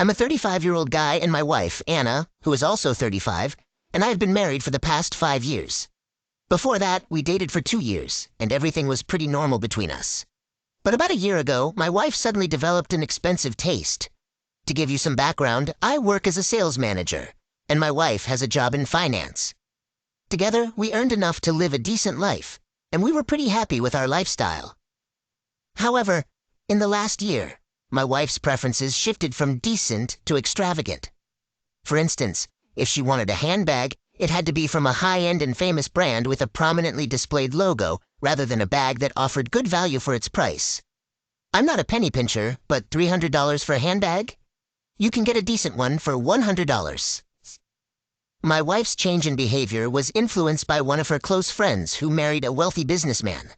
I'm a 35-year-old guy and my wife, Anna, who is also 35, and I have been married for the past 5 years. Before that, we dated for 2 years, and everything was pretty normal between us. But about a year ago, my wife suddenly developed an expensive taste. To give you some background, I work as a sales manager, and my wife has a job in finance. Together, we earned enough to live a decent life, and we were pretty happy with our lifestyle. However, in the last year, my wife's preferences shifted from decent to extravagant. For instance, if she wanted a handbag, it had to be from a high-end and famous brand with a prominently displayed logo rather than a bag that offered good value for its price. I'm not a penny pincher, but $300 for a handbag? You can get a decent one for $100. My wife's change in behavior was influenced by one of her close friends who married a wealthy businessman.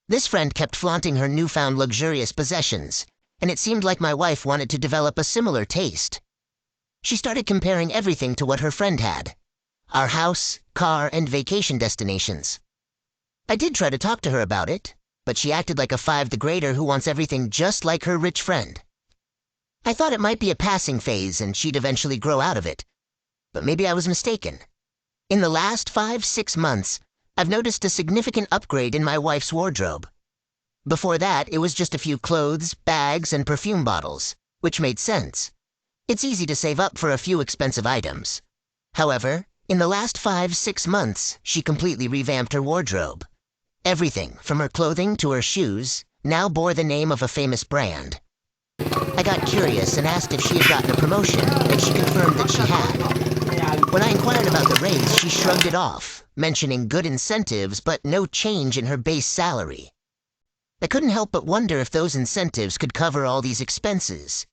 This friend kept flaunting her newfound luxurious possessions, and it seemed like my wife wanted to develop a similar taste. She started comparing everything to what her friend had: our house, car, and vacation destinations. I did try to talk to her about it, but she acted like a 5th grader who wants everything just like her rich friend. I thought it might be a passing phase and she'd eventually grow out of it, but maybe I was mistaken. In the last 5-6 months, I've noticed a significant upgrade in my wife's wardrobe. Before that, it was just a few clothes, bags, and perfume bottles, which made sense. It's easy to save up for a few expensive items. However, in the last 5-6 months, she completely revamped her wardrobe. Everything, from her clothing to her shoes, now bore the name of a famous brand. I got curious and asked if she had gotten a promotion, and she confirmed that she had. When I inquired about the raise, she shrugged it off, mentioning good incentives but no change in her base salary. I couldn't help but wonder if those incentives could cover all these expenses.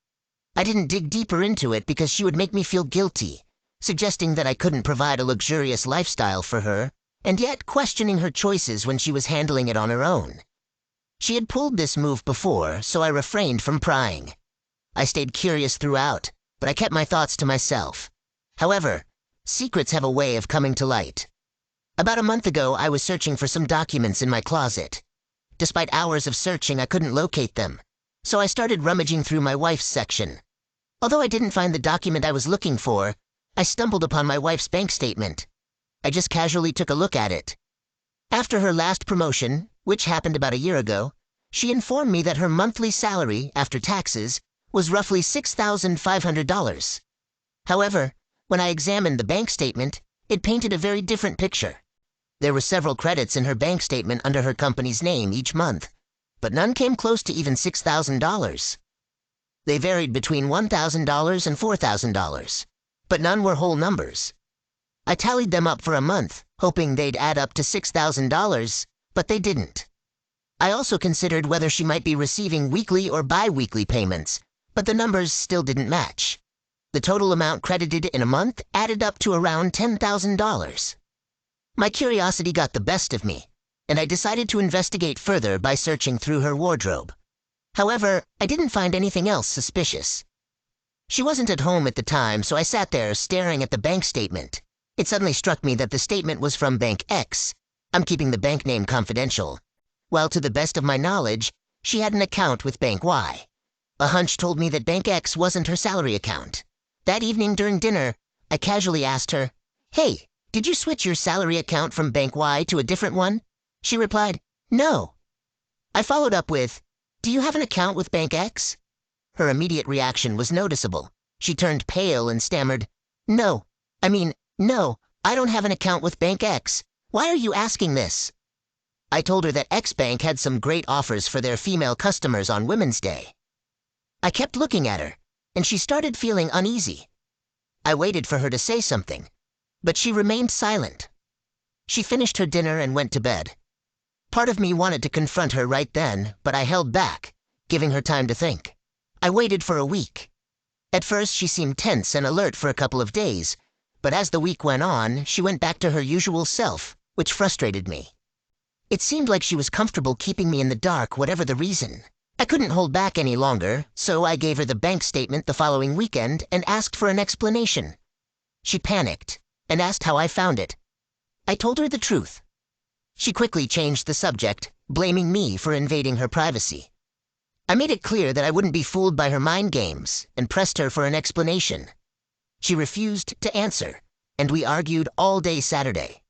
I didn't dig deeper into it because she would make me feel guilty, suggesting that I couldn't provide a luxurious lifestyle for her, and yet questioning her choices when she was handling it on her own. She had pulled this move before, so I refrained from prying. I stayed curious throughout, but I kept my thoughts to myself. However, secrets have a way of coming to light. About a month ago, I was searching for some documents in my closet. Despite hours of searching, I couldn't locate them, so I started rummaging through my wife's section. Although I didn't find the document I was looking for, I stumbled upon my wife's bank statement. I just casually took a look at it. After her last promotion, which happened about a year ago, she informed me that her monthly salary, after taxes, was roughly $6,500. However, when I examined the bank statement, it painted a very different picture. There were several credits in her bank statement under her company's name each month, but none came close to even $6,000. They varied between $1,000 and $4,000, but none were whole numbers. I tallied them up for a month, hoping they'd add up to $6,000, but they didn't. I also considered whether she might be receiving weekly or bi-weekly payments, but the numbers still didn't match. The total amount credited in a month added up to around $10,000. My curiosity got the best of me, and I decided to investigate further by searching through her wardrobe. However, I didn't find anything else suspicious. She wasn't at home at the time, so I sat there staring at the bank statement. It suddenly struck me that the statement was from Bank X. I'm keeping the bank name confidential. While to the best of my knowledge, she had an account with Bank Y. A hunch told me that Bank X wasn't her salary account. That evening during dinner, I casually asked her, "Hey, did you switch your salary account from Bank Y to a different one?" She replied, "No." I followed up with, "Do you have an account with Bank X?" Her immediate reaction was noticeable. She turned pale and stammered, No, I don't have an account with Bank X. Why are you asking this?" I told her that X Bank had some great offers for their female customers on Women's Day. I kept looking at her, and she started feeling uneasy. I waited for her to say something, but she remained silent. She finished her dinner and went to bed. Part of me wanted to confront her right then, but I held back, giving her time to think. I waited for a week. At first, she seemed tense and alert for a couple of days, but as the week went on, she went back to her usual self, which frustrated me. It seemed like she was comfortable keeping me in the dark, whatever the reason. I couldn't hold back any longer, so I gave her the bank statement the following weekend and asked for an explanation. She panicked and asked how I found it. I told her the truth. She quickly changed the subject, blaming me for invading her privacy. I made it clear that I wouldn't be fooled by her mind games and pressed her for an explanation. She refused to answer, and we argued all day Saturday.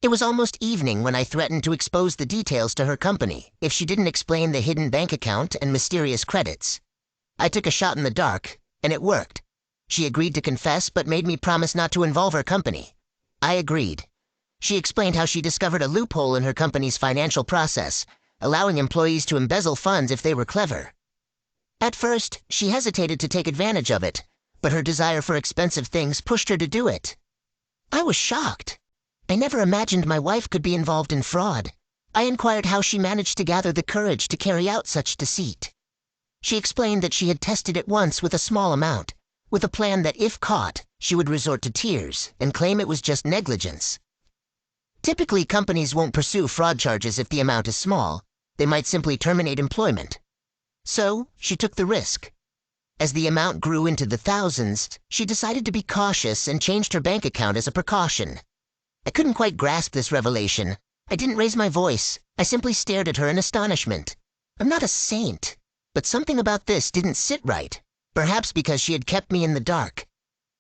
It was almost evening when I threatened to expose the details to her company if she didn't explain the hidden bank account and mysterious credits. I took a shot in the dark, and it worked. She agreed to confess but made me promise not to involve her company. I agreed. She explained how she discovered a loophole in her company's financial process, allowing employees to embezzle funds if they were clever. At first, she hesitated to take advantage of it, but her desire for expensive things pushed her to do it. I was shocked. I never imagined my wife could be involved in fraud. I inquired how she managed to gather the courage to carry out such deceit. She explained that she had tested it once with a small amount, with a plan that if caught, she would resort to tears and claim it was just negligence. Typically, companies won't pursue fraud charges if the amount is small. They might simply terminate employment. So, she took the risk. As the amount grew into the thousands, she decided to be cautious and changed her bank account as a precaution. I couldn't quite grasp this revelation. I didn't raise my voice. I simply stared at her in astonishment. I'm not a saint, but something about this didn't sit right. Perhaps because she had kept me in the dark.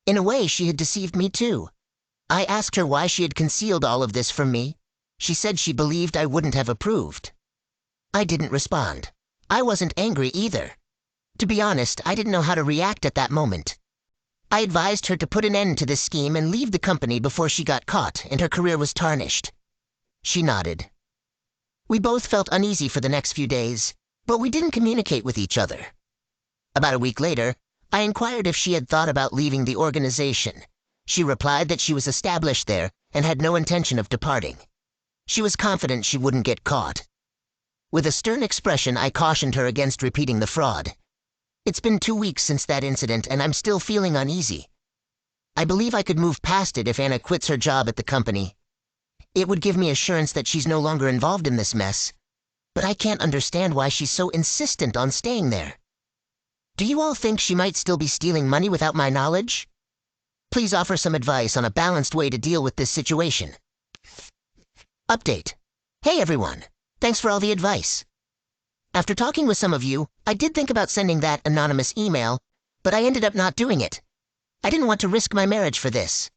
In a way, she had deceived me too. I asked her why she had concealed all of this from me. She said she believed I wouldn't have approved. I didn't respond. I wasn't angry either. To be honest, I didn't know how to react at that moment. I advised her to put an end to this scheme and leave the company before she got caught and her career was tarnished. She nodded. We both felt uneasy for the next few days, but we didn't communicate with each other. About a week later, I inquired if she had thought about leaving the organization. She replied that she was established there and had no intention of departing. She was confident she wouldn't get caught. With a stern expression, I cautioned her against repeating the fraud. It's been 2 weeks since that incident, and I'm still feeling uneasy. I believe I could move past it if Anna quits her job at the company. It would give me assurance that she's no longer involved in this mess. But I can't understand why she's so insistent on staying there. Do you all think she might still be stealing money without my knowledge? Please offer some advice on a balanced way to deal with this situation. Update. Hey everyone. Thanks for all the advice. After talking with some of you, I did think about sending that anonymous email, but I ended up not doing it. I didn't want to risk my marriage for this.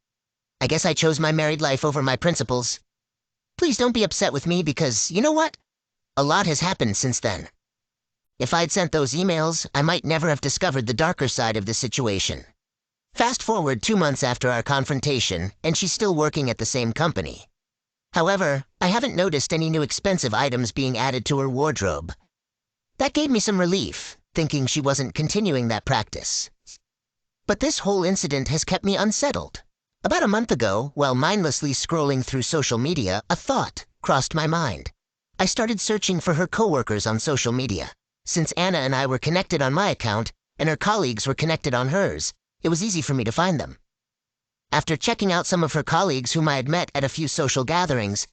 I guess I chose my married life over my principles. Please don't be upset with me because, you know what? A lot has happened since then. If I'd sent those emails, I might never have discovered the darker side of the situation. Fast forward 2 months after our confrontation, and she's still working at the same company. However, I haven't noticed any new expensive items being added to her wardrobe. That gave me some relief, thinking she wasn't continuing that practice. But this whole incident has kept me unsettled. About a month ago, while mindlessly scrolling through social media, a thought crossed my mind. I started searching for her coworkers on social media. Since Anna and I were connected on my account, and her colleagues were connected on hers, it was easy for me to find them. After checking out some of her colleagues whom I had met at a few social gatherings,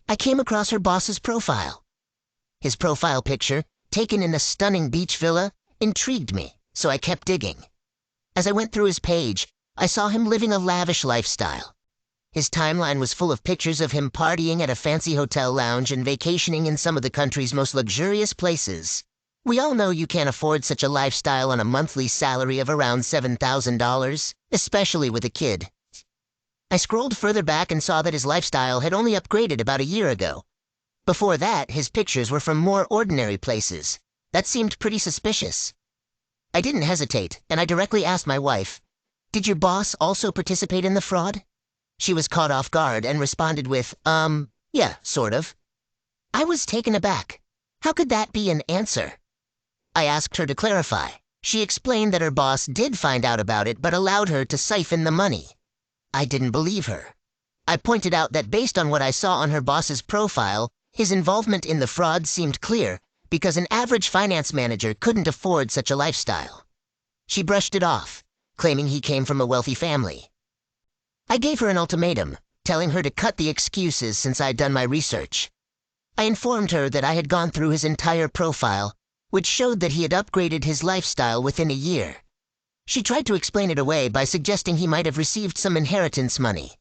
I came across her boss's profile. His profile picture, taken in a stunning beach villa, intrigued me, so I kept digging. As I went through his page, I saw him living a lavish lifestyle. His timeline was full of pictures of him partying at a fancy hotel lounge and vacationing in some of the country's most luxurious places. We all know you can't afford such a lifestyle on a monthly salary of around $7,000, especially with a kid. I scrolled further back and saw that his lifestyle had only upgraded about a year ago. Before that, his pictures were from more ordinary places. That seemed pretty suspicious. I didn't hesitate, and I directly asked my wife, "Did your boss also participate in the fraud?" She was caught off guard and responded with, yeah, sort of. I was taken aback. How could that be an answer? I asked her to clarify. She explained that her boss did find out about it but allowed her to siphon the money. I didn't believe her. I pointed out that based on what I saw on her boss's profile, his involvement in the fraud seemed clear because an average finance manager couldn't afford such a lifestyle. She brushed it off, claiming he came from a wealthy family. I gave her an ultimatum, telling her to cut the excuses since I'd done my research. I informed her that I had gone through his entire profile, which showed that he had upgraded his lifestyle within a year. She tried to explain it away by suggesting he might have received some inheritance money.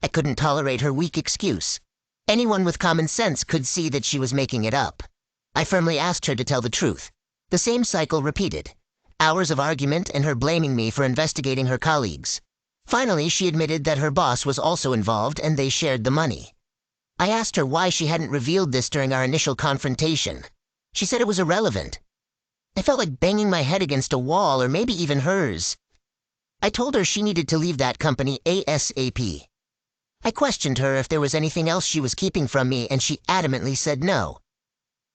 I couldn't tolerate her weak excuse. Anyone with common sense could see that she was making it up. I firmly asked her to tell the truth. The same cycle repeated. Hours of argument and her blaming me for investigating her colleagues. Finally, she admitted that her boss was also involved and they shared the money. I asked her why she hadn't revealed this during our initial confrontation. She said it was irrelevant. I felt like banging my head against a wall, or maybe even hers. I told her she needed to leave that company ASAP. I questioned her if there was anything else she was keeping from me, and she adamantly said no.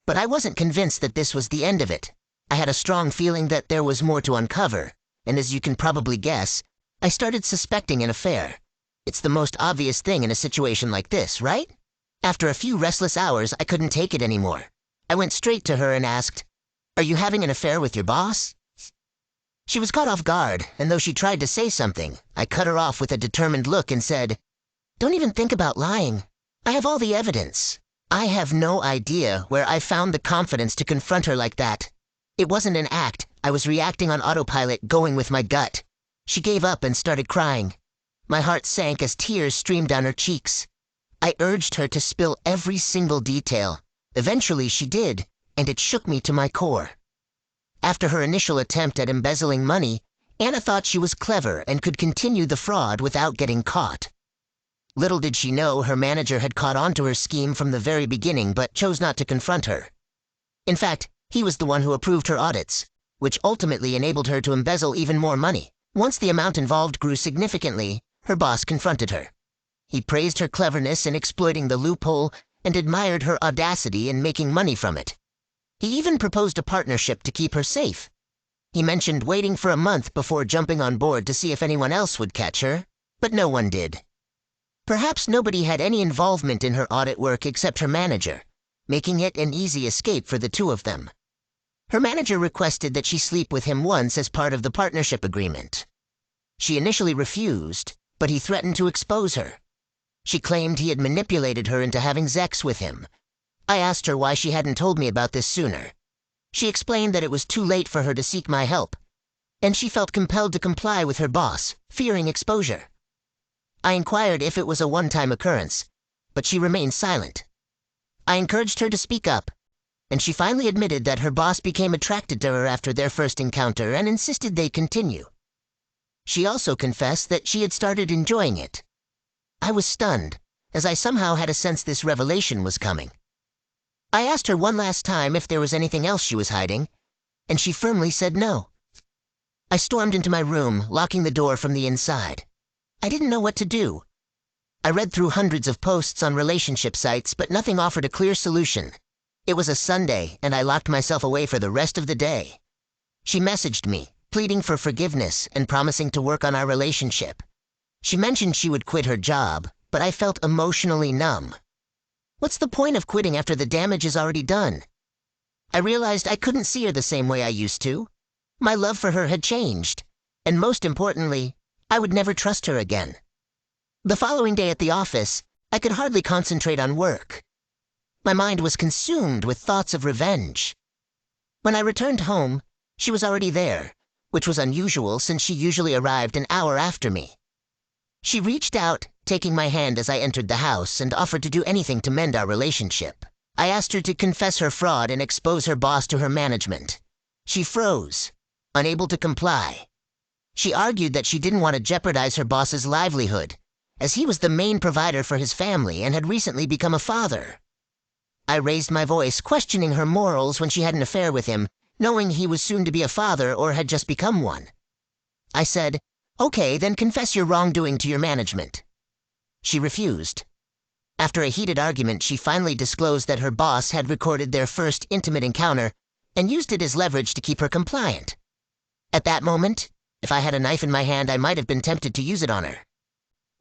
But I wasn't convinced that this was the end of it. I had a strong feeling that there was more to uncover, and as you can probably guess, I started suspecting an affair. It's the most obvious thing in a situation like this, right? After a few restless hours, I couldn't take it anymore. I went straight to her and asked, "Are you having an affair with your boss?" She was caught off guard, and though she tried to say something, I cut her off with a determined look and said, "Don't even think about lying. I have all the evidence." I have no idea where I found the confidence to confront her like that. It wasn't an act. I was reacting on autopilot, going with my gut. She gave up and started crying. My heart sank as tears streamed down her cheeks. I urged her to spill every single detail. Eventually she did, and it shook me to my core. After her initial attempt at embezzling money, Anna thought she was clever and could continue the fraud without getting caught. Little did she know her manager had caught on to her scheme from the very beginning but chose not to confront her. In fact, he was the one who approved her audits, which ultimately enabled her to embezzle even more money. Once the amount involved grew significantly, her boss confronted her. He praised her cleverness in exploiting the loophole and admired her audacity in making money from it. He even proposed a partnership to keep her safe. He mentioned waiting for a month before jumping on board to see if anyone else would catch her, but no one did. Perhaps nobody had any involvement in her audit work except her manager, making it an easy escape for the two of them. Her manager requested that she sleep with him once as part of the partnership agreement. She initially refused, but he threatened to expose her. She claimed he had manipulated her into having sex with him. I asked her why she hadn't told me about this sooner. She explained that it was too late for her to seek my help, and she felt compelled to comply with her boss, fearing exposure. I inquired if it was a one-time occurrence, but she remained silent. I encouraged her to speak up, and she finally admitted that her boss became attracted to her after their first encounter and insisted they continue. She also confessed that she had started enjoying it. I was stunned, as I somehow had a sense this revelation was coming. I asked her one last time if there was anything else she was hiding, and she firmly said no. I stormed into my room, locking the door from the inside. I didn't know what to do. I read through hundreds of posts on relationship sites, but nothing offered a clear solution. It was a Sunday, and I locked myself away for the rest of the day. She messaged me, pleading for forgiveness and promising to work on our relationship. She mentioned she would quit her job, but I felt emotionally numb. What's the point of quitting after the damage is already done? I realized I couldn't see her the same way I used to. My love for her had changed, and most importantly, I would never trust her again. The following day at the office, I could hardly concentrate on work. My mind was consumed with thoughts of revenge. When I returned home, she was already there, which was unusual since she usually arrived an hour after me. She reached out, taking my hand as I entered the house, and offered to do anything to mend our relationship. I asked her to confess her fraud and expose her boss to her management. She froze, unable to comply. She argued that she didn't want to jeopardize her boss's livelihood, as he was the main provider for his family and had recently become a father. I raised my voice, questioning her morals when she had an affair with him, knowing he was soon to be a father or had just become one. I said, "Okay, then confess your wrongdoing to your management." She refused. After a heated argument, she finally disclosed that her boss had recorded their first intimate encounter and used it as leverage to keep her compliant. At that moment, if I had a knife in my hand, I might have been tempted to use it on her.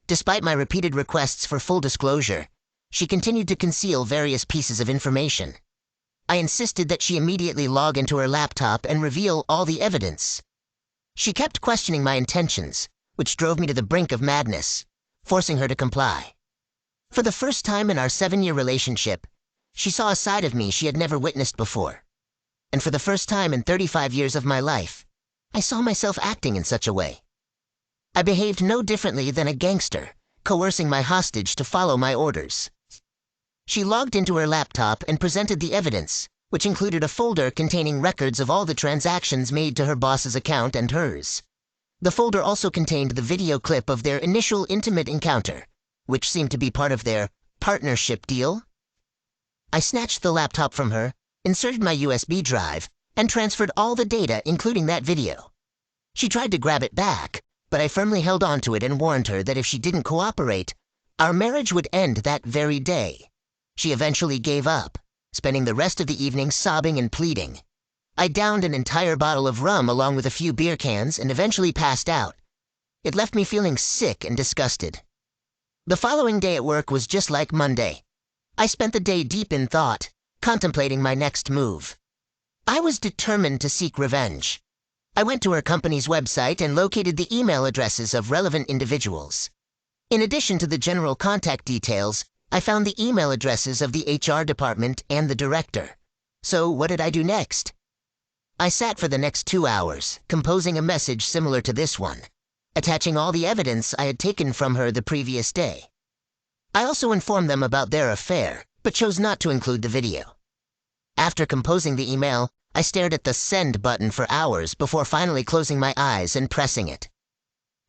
Despite my repeated requests for full disclosure, she continued to conceal various pieces of information. I insisted that she immediately log into her laptop and reveal all the evidence. She kept questioning my intentions, which drove me to the brink of madness, forcing her to comply. For the first time in our 7-year relationship, she saw a side of me she had never witnessed before. And for the first time in 35 years of my life, I saw myself acting in such a way. I behaved no differently than a gangster, coercing my hostage to follow my orders. She logged into her laptop and presented the evidence, which included a folder containing records of all the transactions made to her boss's account and hers. The folder also contained the video clip of their initial intimate encounter, which seemed to be part of their partnership deal. I snatched the laptop from her, inserted my USB drive, and transferred all the data, including that video. She tried to grab it back, but I firmly held onto it and warned her that if she didn't cooperate, our marriage would end that very day. She eventually gave up, spending the rest of the evening sobbing and pleading. I downed an entire bottle of rum along with a few beer cans and eventually passed out. It left me feeling sick and disgusted. The following day at work was just like Monday. I spent the day deep in thought, contemplating my next move. I was determined to seek revenge. I went to her company's website and located the email addresses of relevant individuals. In addition to the general contact details, I found the email addresses of the HR department and the director. So what did I do next? I sat for the next 2 hours, composing a message similar to this one, attaching all the evidence I had taken from her the previous day. I also informed them about their affair, but chose not to include the video. After composing the email, I stared at the send button for hours before finally closing my eyes and pressing it.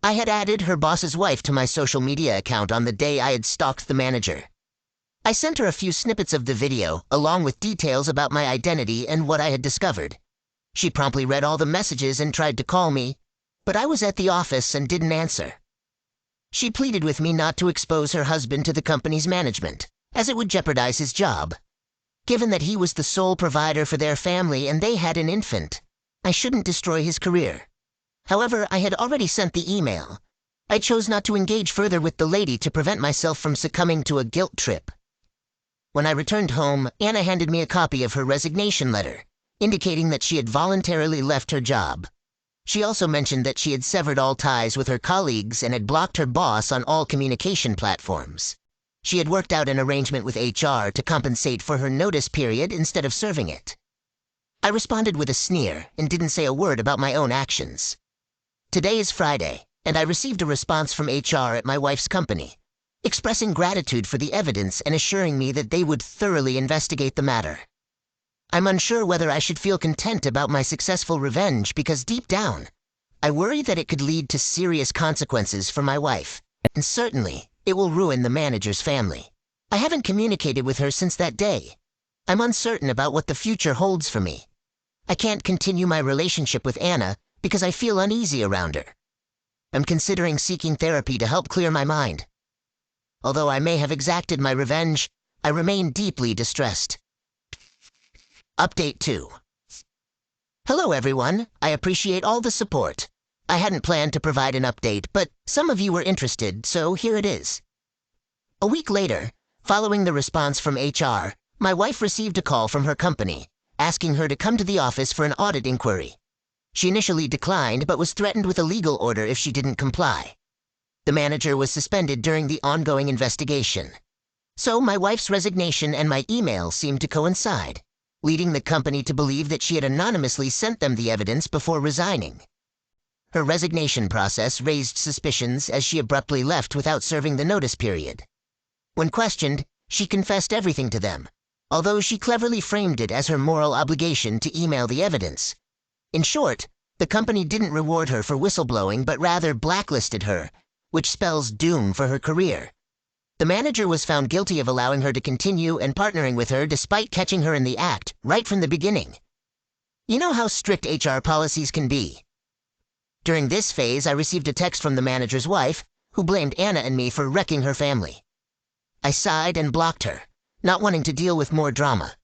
I had added her boss's wife to my social media account on the day I had stalked the manager. I sent her a few snippets of the video, along with details about my identity and what I had discovered. She promptly read all the messages and tried to call me, but I was at the office and didn't answer. She pleaded with me not to expose her husband to the company's management, as it would jeopardize his job. Given that he was the sole provider for their family and they had an infant, I shouldn't destroy his career. However, I had already sent the email. I chose not to engage further with the lady to prevent myself from succumbing to a guilt trip. When I returned home, Anna handed me a copy of her resignation letter, indicating that she had voluntarily left her job. She also mentioned that she had severed all ties with her colleagues and had blocked her boss on all communication platforms. She had worked out an arrangement with HR to compensate for her notice period instead of serving it. I responded with a sneer and didn't say a word about my own actions. Today is Friday, and I received a response from HR at my wife's company, expressing gratitude for the evidence and assuring me that they would thoroughly investigate the matter. I'm unsure whether I should feel content about my successful revenge because deep down, I worry that it could lead to serious consequences for my wife, and certainly it will ruin the manager's family. I haven't communicated with her since that day. I'm uncertain about what the future holds for me. I can't continue my relationship with Anna because I feel uneasy around her. I'm considering seeking therapy to help clear my mind. Although I may have exacted my revenge, I remain deeply distressed. Update 2. Hello everyone, I appreciate all the support. I hadn't planned to provide an update, but some of you were interested, so here it is. A week later, following the response from HR, my wife received a call from her company, asking her to come to the office for an audit inquiry. She initially declined, but was threatened with a legal order if she didn't comply. The manager was suspended during the ongoing investigation. So my wife's resignation and my email seemed to coincide, leading the company to believe that she had anonymously sent them the evidence before resigning. Her resignation process raised suspicions as she abruptly left without serving the notice period. When questioned, she confessed everything to them, although she cleverly framed it as her moral obligation to email the evidence. In short, the company didn't reward her for whistleblowing but rather blacklisted her, which spells doom for her career. The manager was found guilty of allowing her to continue and partnering with her despite catching her in the act right from the beginning. You know how strict HR policies can be. During this phase, I received a text from the manager's wife, who blamed Anna and me for wrecking her family. I sighed and blocked her, not wanting to deal with more drama.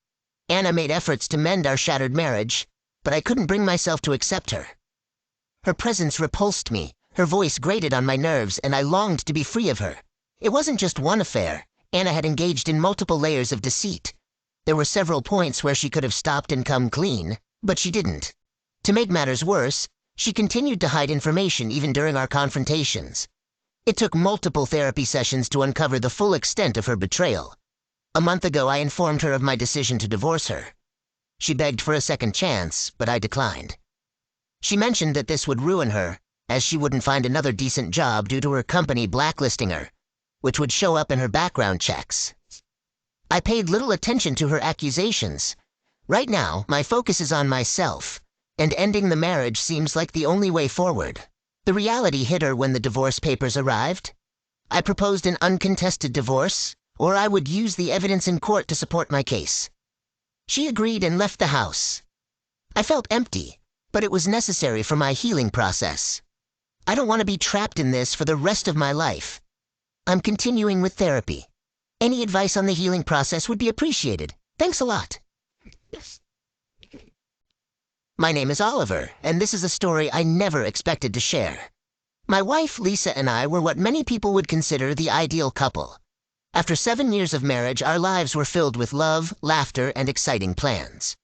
Anna made efforts to mend our shattered marriage, but I couldn't bring myself to accept her. Her presence repulsed me, her voice grated on my nerves, and I longed to be free of her. It wasn't just one affair. Anna had engaged in multiple layers of deceit. There were several points where she could have stopped and come clean, but she didn't. To make matters worse, she continued to hide information even during our confrontations. It took multiple therapy sessions to uncover the full extent of her betrayal. A month ago, I informed her of my decision to divorce her. She begged for a second chance, but I declined. She mentioned that this would ruin her, as she wouldn't find another decent job due to her company blacklisting her, which would show up in her background checks. I paid little attention to her accusations, Right now, my focus is on myself, and ending the marriage seems like the only way forward. The reality hit her when the divorce papers arrived. I proposed an uncontested divorce, or I would use the evidence in court to support my case. She agreed and left the house. I felt empty, but it was necessary for my healing process. I don't want to be trapped in this for the rest of my life. I'm continuing with therapy. Any advice on the healing process would be appreciated. Thanks a lot. My name is Oliver, and this is a story I never expected to share. My wife, Lisa, and I were what many people would consider the ideal couple. After 7 years of marriage, our lives were filled with love, laughter, and exciting plans.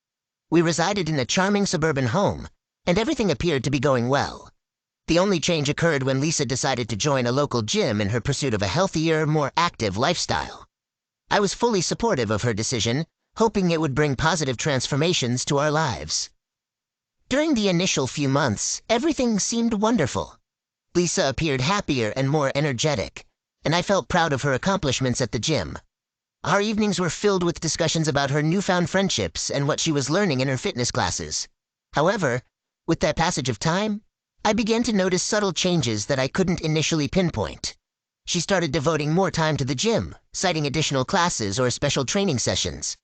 We resided in a charming suburban home, and everything appeared to be going well. The only change occurred when Lisa decided to join a local gym in her pursuit of a healthier, more active lifestyle. I was fully supportive of her decision, hoping it would bring positive transformations to our lives. During the initial few months, everything seemed wonderful. Lisa appeared happier and more energetic, and I felt proud of her accomplishments at the gym. Our evenings were filled with discussions about her newfound friendships and what she was learning in her fitness classes. However, with that passage of time, I began to notice subtle changes that I couldn't initially pinpoint. She started devoting more time to the gym, citing additional classes or special training sessions.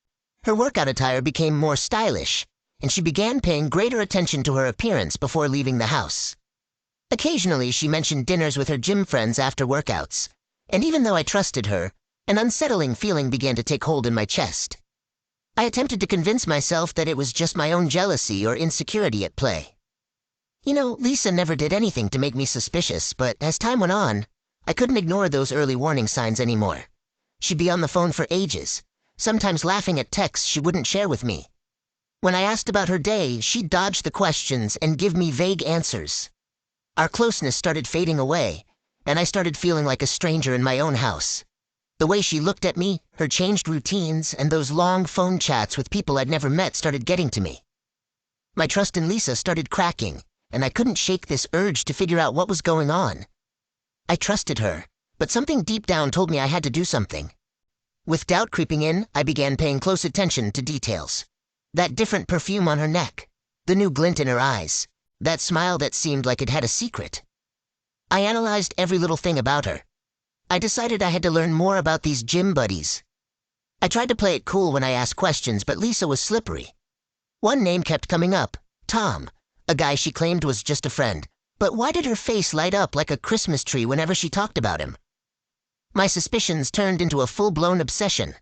Her workout attire became more stylish, and she began paying greater attention to her appearance before leaving the house. Occasionally, she mentioned dinners with her gym friends after workouts, and even though I trusted her, an unsettling feeling began to take hold in my chest. I attempted to convince myself that it was just my own jealousy or insecurity at play. Lisa never did anything to make me suspicious, but as time went on, I couldn't ignore those early warning signs anymore. She'd be on the phone for ages, sometimes laughing at texts she wouldn't share with me. When I asked about her day, she'd dodge the questions and give me vague answers. Our closeness started fading away, and I started feeling like a stranger in my own house. The way she looked at me, her changed routines, and those long phone chats with people I'd never met started getting to me. My trust in Lisa started cracking, and I couldn't shake this urge to figure out what was going on. I trusted her, but something deep down told me I had to do something. With doubt creeping in, I began paying close attention to details. That different perfume on her neck, the new glint in her eyes, that smile that seemed like it had a secret. I analyzed every little thing about her. I decided I had to learn more about these gym buddies. I tried to play it cool when I asked questions, but Lisa was slippery. One name kept coming up, Tom, a guy she claimed was just a friend. But why did her face light up like a Christmas tree whenever she talked about him? My suspicions turned into a full-blown obsession.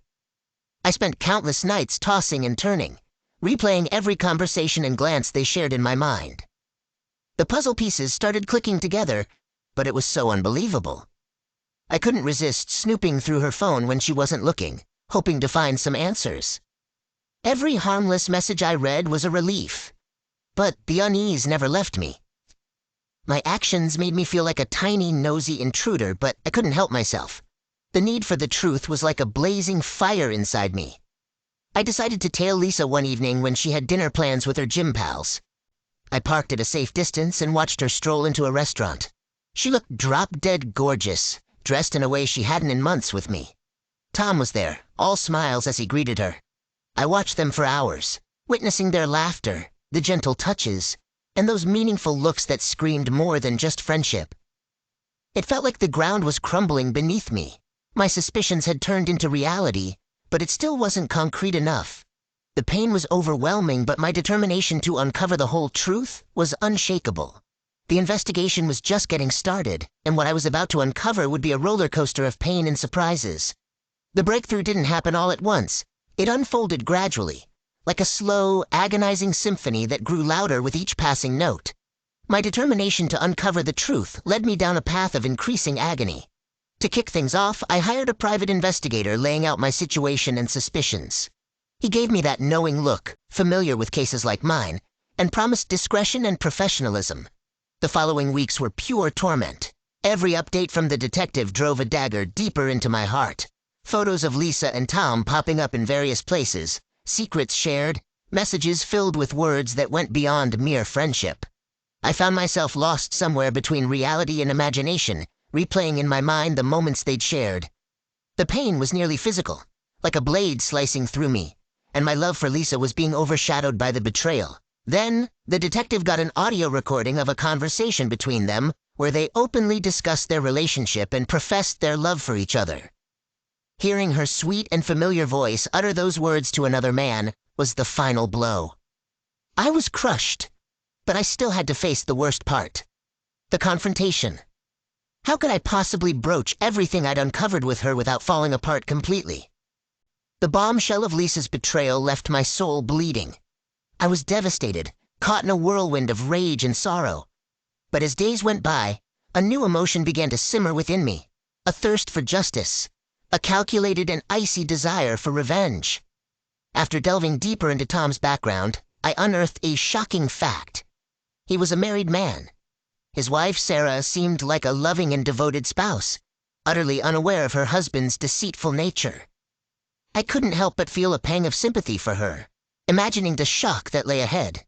I spent countless nights tossing and turning, replaying every conversation and glance they shared in my mind. The puzzle pieces started clicking together, but it was so unbelievable. I couldn't resist snooping through her phone when she wasn't looking, hoping to find some answers. Every harmless message I read was a relief, but the unease never left me. My actions made me feel like a tiny, nosy intruder, but I couldn't help myself. The need for the truth was like a blazing fire inside me. I decided to tail Lisa one evening when she had dinner plans with her gym pals. I parked at a safe distance and watched her stroll into a restaurant. She looked drop-dead gorgeous, dressed in a way she hadn't in months with me. Tom was there, all smiles as he greeted her. I watched them for hours, witnessing their laughter, the gentle touches, and those meaningful looks that screamed more than just friendship. It felt like the ground was crumbling beneath me. My suspicions had turned into reality, but it still wasn't concrete enough. The pain was overwhelming, but my determination to uncover the whole truth was unshakable. The investigation was just getting started, and what I was about to uncover would be a roller coaster of pain and surprises. The breakthrough didn't happen all at once. It unfolded gradually, like a slow, agonizing symphony that grew louder with each passing note. My determination to uncover the truth led me down a path of increasing agony. To kick things off, I hired a private investigator laying out my situation and suspicions. He gave me that knowing look, familiar with cases like mine, and promised discretion and professionalism. The following weeks were pure torment. Every update from the detective drove a dagger deeper into my heart. Photos of Lisa and Tom popping up in various places, secrets shared, messages filled with words that went beyond mere friendship. I found myself lost somewhere between reality and imagination, replaying in my mind the moments they'd shared. The pain was nearly physical, like a blade slicing through me, and my love for Lisa was being overshadowed by the betrayal. Then, the detective got an audio recording of a conversation between them where they openly discussed their relationship and professed their love for each other. Hearing her sweet and familiar voice utter those words to another man was the final blow. I was crushed, but I still had to face the worst part. The confrontation. How could I possibly broach everything I'd uncovered with her without falling apart completely? The bombshell of Lisa's betrayal left my soul bleeding. I was devastated, caught in a whirlwind of rage and sorrow. But as days went by, a new emotion began to simmer within me, a thirst for justice, a calculated and icy desire for revenge. After delving deeper into Tom's background, I unearthed a shocking fact. He was a married man. His wife, Sarah, seemed like a loving and devoted spouse, utterly unaware of her husband's deceitful nature. I couldn't help but feel a pang of sympathy for her, imagining the shock that lay ahead.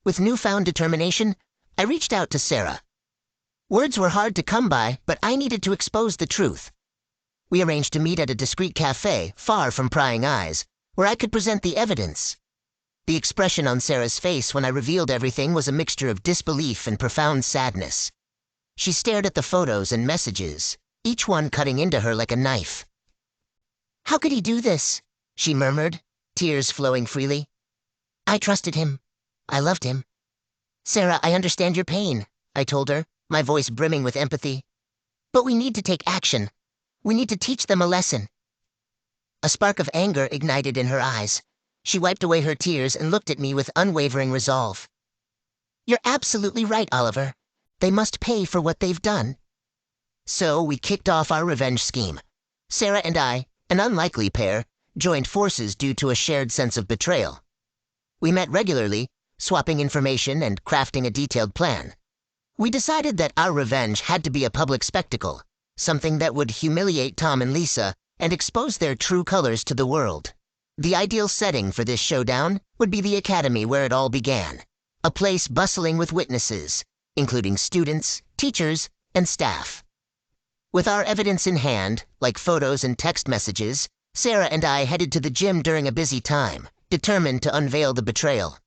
With newfound determination, I reached out to Sarah. Words were hard to come by, but I needed to expose the truth. We arranged to meet at a discreet cafe, far from prying eyes, where I could present the evidence. The expression on Sarah's face when I revealed everything was a mixture of disbelief and profound sadness. She stared at the photos and messages, each one cutting into her like a knife. "How could he do this?" she murmured, tears flowing freely. "I trusted him. I loved him." "Sarah, I understand your pain," I told her, my voice brimming with empathy. "But we need to take action. We need to teach them a lesson." A spark of anger ignited in her eyes. She wiped away her tears and looked at me with unwavering resolve. "You're absolutely right, Oliver. They must pay for what they've done." So we kicked off our revenge scheme. Sarah and I, an unlikely pair, joined forces due to a shared sense of betrayal. We met regularly, swapping information and crafting a detailed plan. We decided that our revenge had to be a public spectacle, something that would humiliate Tom and Lisa and expose their true colors to the world. The ideal setting for this showdown would be the academy where it all began, a place bustling with witnesses, including students, teachers, and staff. With our evidence in hand, like photos and text messages, Sarah and I headed to the gym during a busy time, determined to unveil the betrayal.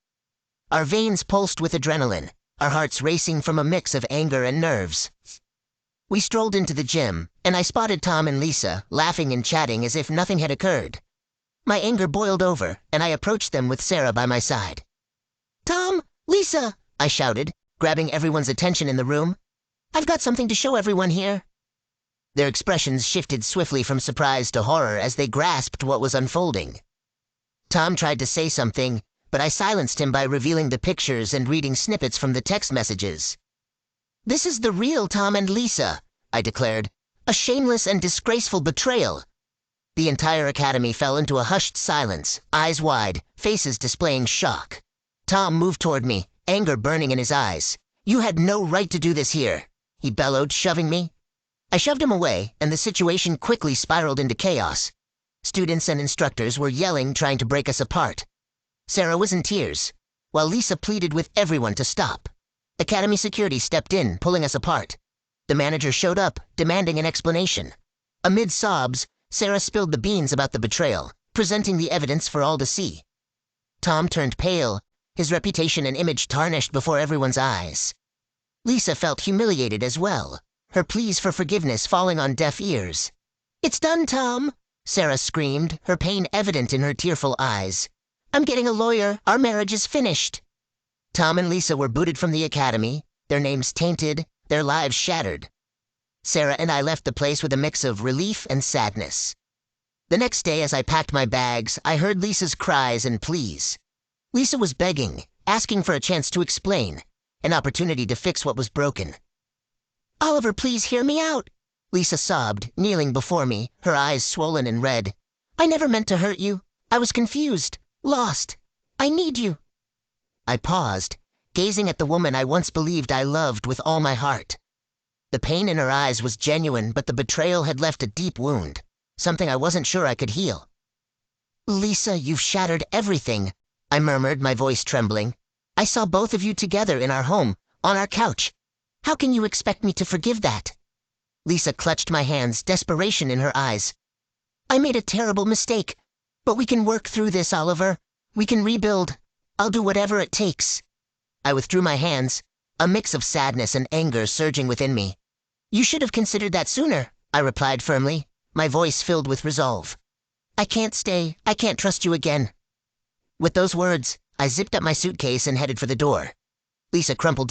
Our veins pulsed with adrenaline, our hearts racing from a mix of anger and nerves. We strolled into the gym, and I spotted Tom and Lisa laughing and chatting as if nothing had occurred. My anger boiled over, and I approached them with Sarah by my side. "Tom! Lisa!" I shouted, grabbing everyone's attention in the room. "I've got something to show everyone here." Their expressions shifted swiftly from surprise to horror as they grasped what was unfolding. Tom tried to say something, but I silenced him by revealing the pictures and reading snippets from the text messages. "This is the real Tom and Lisa," I declared. "A shameless and disgraceful betrayal." The entire academy fell into a hushed silence, eyes wide, faces displaying shock. Tom moved toward me, anger burning in his eyes. "You had no right to do this here," he bellowed, shoving me. I shoved him away, and the situation quickly spiraled into chaos. Students and instructors were yelling, trying to break us apart. Sarah was in tears, while Lisa pleaded with everyone to stop. Academy security stepped in, pulling us apart. The manager showed up, demanding an explanation. Amid sobs, Sarah spilled the beans about the betrayal, presenting the evidence for all to see. Tom turned pale, his reputation and image tarnished before everyone's eyes. Lisa felt humiliated as well, her pleas for forgiveness falling on deaf ears. "It's done, Tom!" Sarah screamed, her pain evident in her tearful eyes. "I'm getting a lawyer. Our marriage is finished." Tom and Lisa were booted from the academy, their names tainted, their lives shattered. Sarah and I left the place with a mix of relief and sadness. The next day, as I packed my bags, I heard Lisa's cries and pleas. Lisa was begging, asking for a chance to explain, an opportunity to fix what was broken. "Oliver, please hear me out," Lisa sobbed, kneeling before me, her eyes swollen and red. "I never meant to hurt you. I was confused, lost. I need you." I paused, gazing at the woman I once believed I loved with all my heart. The pain in her eyes was genuine, but the betrayal had left a deep wound, something I wasn't sure I could heal. "Lisa, you've shattered everything," I murmured, my voice trembling. "I saw both of you together in our home, on our couch. How can you expect me to forgive that?" Lisa clutched my hands, desperation in her eyes. "I made a terrible mistake. But we can work through this, Oliver. We can rebuild. I'll do whatever it takes." I withdrew my hands, a mix of sadness and anger surging within me. "You should have considered that sooner," I replied firmly, my voice filled with resolve. "I can't stay. I can't trust you again." With those words, I zipped up my suitcase and headed for the door. Lisa crumpled to